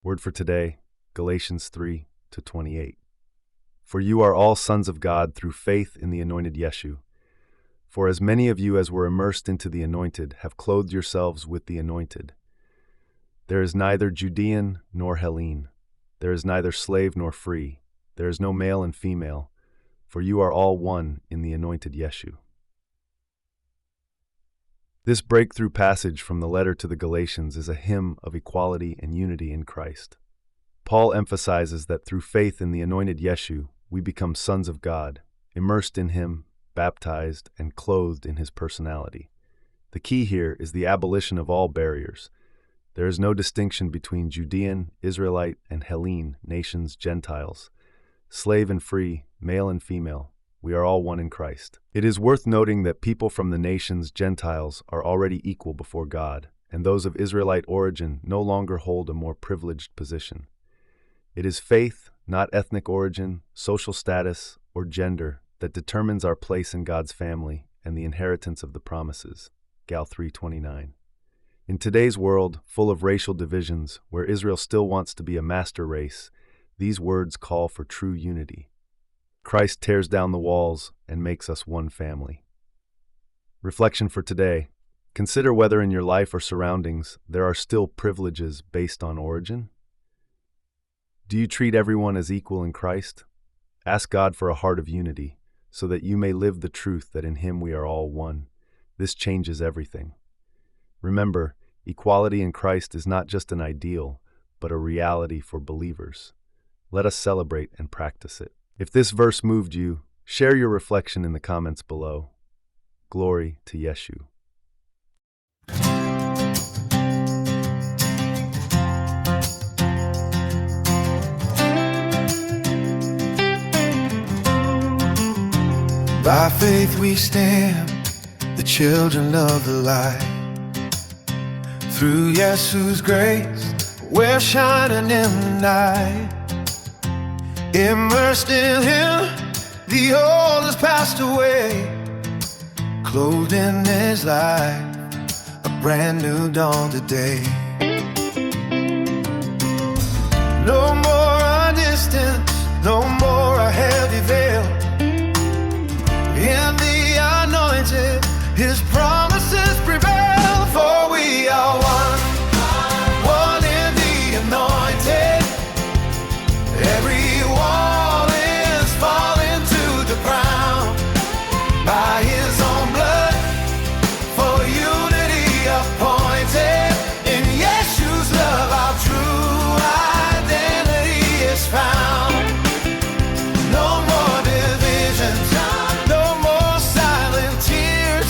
Word for today, Galatians 3-28. For you are all sons of God through faith in the Anointed Yeshu. For as many of you as were immersed into the Anointed have clothed yourselves with the Anointed. There is neither Judean nor Hellene. There is neither slave nor free. There is no male and female, for you are all one in the Anointed Yeshu. This breakthrough passage from the letter to the Galatians is a hymn of equality and unity in Christ. Paul emphasizes that through faith in the Anointed Yeshu, we become sons of God, immersed in Him, baptized, and clothed in His personality. The key here is the abolition of all barriers. There is no distinction between Judean, Israelite, and Hellene nations, Gentiles, slave and free, male and female. We are all one in Christ. It is worth noting that people from the nations, Gentiles, are already equal before God, and those of Israelite origin no longer hold a more privileged position. It is faith, not ethnic origin, social status, or gender, that determines our place in God's family and the inheritance of the promises. Gal 3:29. In today's world, full of racial divisions, where Israel still wants to be a master race, these words call for true unity. Christ tears down the walls and makes us one family. Reflection for today. Consider whether in your life or surroundings there are still privileges based on origin. Do you treat everyone as equal in Christ? Ask God for a heart of unity, so that you may live the truth that in Him we are all one. This changes everything. Remember, equality in Christ is not just an ideal, but a reality for believers. Let us celebrate and practice it. If this verse moved you, share your reflection in the comments below. Glory to Yeshu. By faith we stand, the children of the light. Through Yeshu's grace, we're shining in the night. Immersed in Him, the old has passed away. Clothed in His light, a brand new dawn today. No more a distance, no more a heavy veil. In the Anointed, His promises prevail. For we are one, one in the Anointed. Every wall is falling to the ground. By His own blood, for unity appointed. In Yeshu's love, our true identity is found. No more divisions, no more silent tears.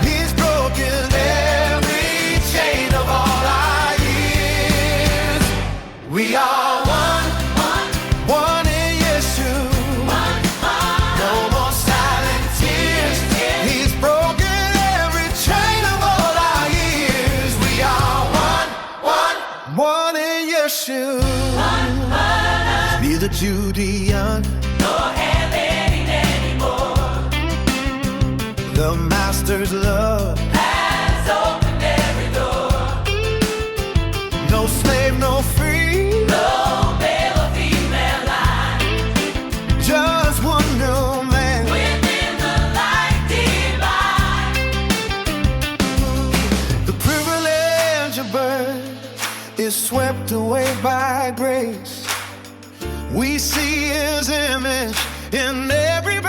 He's broken every chain of all our years. We are one in Yeshu. No more silent tears. He's broken every chain of all our years. We are one in Yeshu. Neither Judean nor Hellene anymore. The Master's love Has opened every door. no slave, no free, No male or female line. just one new man. Within the light divine. The privilege of birth is swept away by grace. We see His image in every